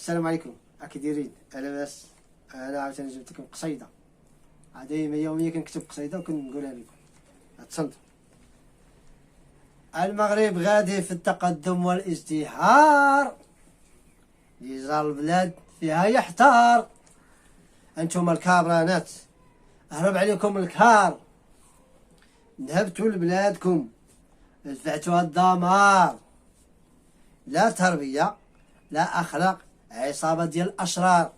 السلام عليكم. راكي دايرين؟ لاباس. انا عاوتاني جبت لكم قصيده. دايما يوميا كنكتب قصيده وكنقولها لكم. تصنتوا. المغرب غادي في التقدم والازدهار، لجار البلاد فيها يحتار. انتم الكابرانات هرب عليكم الكار، ذهبتوا لبلادكم دفعتوها الدمار. لا تربية لا أخلاق، عصابة ديال الأشرار.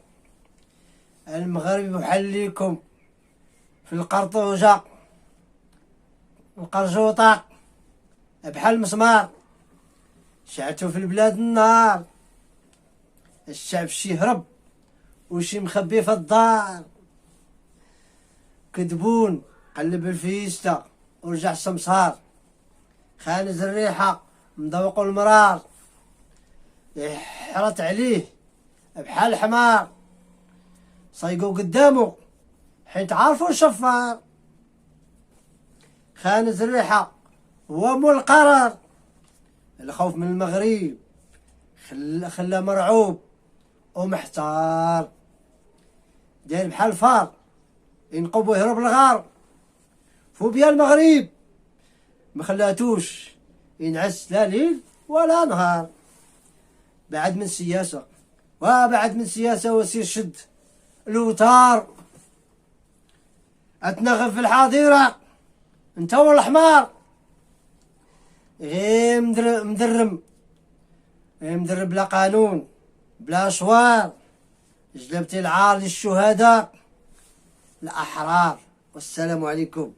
المغرب بحال ليكم في القرطوجة القرجوطة بحال المسمار. شعلتو في البلاد النار، الشعب شي هرب وشي مخبي في الدار. كذبون قلب الفيستا ورجع السمسار، خانز الريحة مذوقو المرار. حرت عليه بحال الحمار، صيقو قدامو حيت عارفو الشفار. خانز الريحة هو مول القرار، الخوف من المغرب خلى مرعوب ومحتار. داير بحال الفار ينقب ويهرب للغار. فوبيا المغرب مخلاتوش ينعس لا ليل ولا نهار. بعد من سياسة وبعد من سياسة وسير شد الوتار. اتنغف في الحاضرة انت والحمار. غير مدرب بلا قانون بلا شوار. جلبتي العار للشهداء الأحرار. والسلام عليكم.